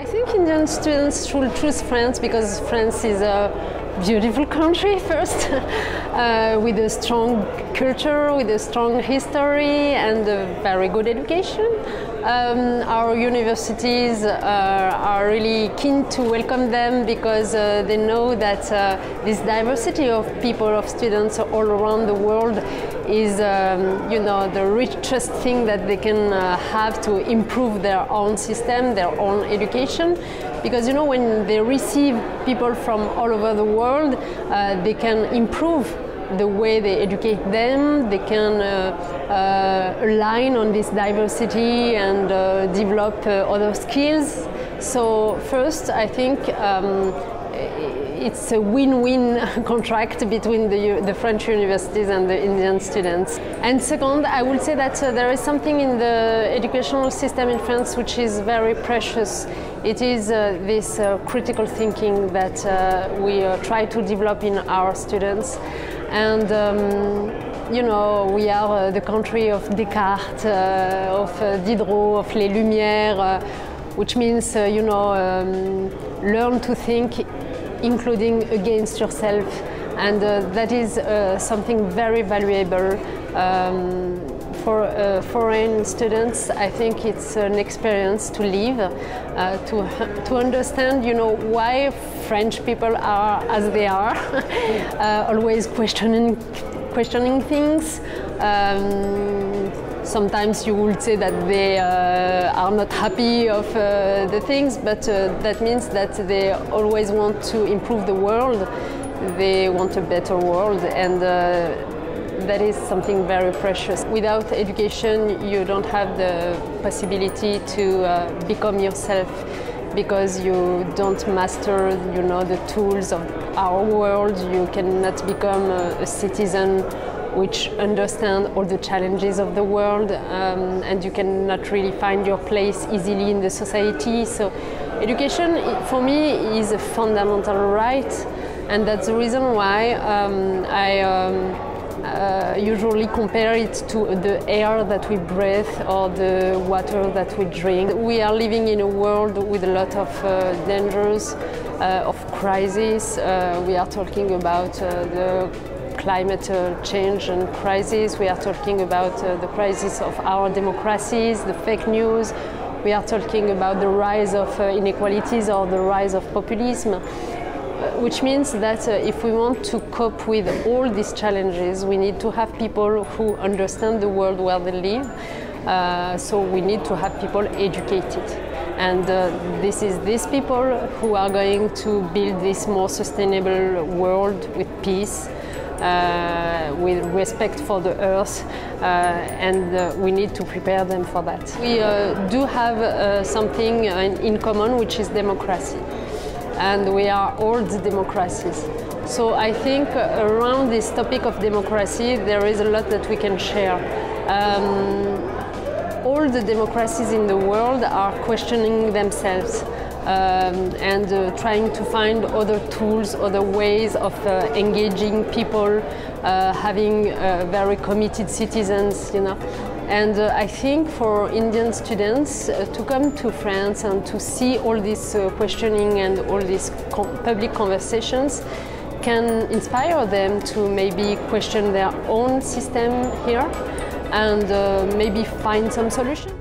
I think Indian students should choose France because France is a beautiful country first, with a strong culture, with a strong history and a very good education. Our universities are really keen to welcome them because they know that this diversity of people, of students all around the world is the richest thing that they can have to improve their own system, their own education. Because when they receive people from all over the world, they can improve the way they educate them, they can align on this diversity and develop other skills. So first, I think it's a win-win contract between the French universities and the Indian students. And second, I would say that there is something in the educational system in France which is very precious. It is this critical thinking that we try to develop in our students. And we are the country of Descartes, of Diderot, of Les Lumières, which means, learn to think including against yourself. And that is something very valuable. For foreign students, I think it's an experience to live, to understand, why French people are as they are, always questioning things. Sometimes you would say that they are not happy of the things, but that means that they always want to improve the world. They want a better world, and that is something very precious. Without education, you don't have the possibility to become yourself, because you don't master, the tools of our world. You cannot become a citizen which understands all the challenges of the world, and you cannot really find your place easily in the society. So education, for me, is a fundamental right, and that's the reason why I usually compare it to the air that we breathe or the water that we drink. We are living in a world with a lot of dangers, of crises. We are talking about the climate change and crisis. We are talking about the crisis of our democracies, the fake news. We are talking about the rise of inequalities or the rise of populism. Which means that if we want to cope with all these challenges, we need to have people who understand the world where they live. So we need to have people educated. And this is these people who are going to build this more sustainable world with peace, with respect for the earth, and we need to prepare them for that. We do have something in common, which is democracy. And we are old democracies. So I think around this topic of democracy, there is a lot that we can share. All the democracies in the world are questioning themselves and trying to find other tools, other ways of engaging people, having very committed citizens, And I think for Indian students to come to France and to see all this questioning and all these public conversations can inspire them to maybe question their own system here and maybe find some solution.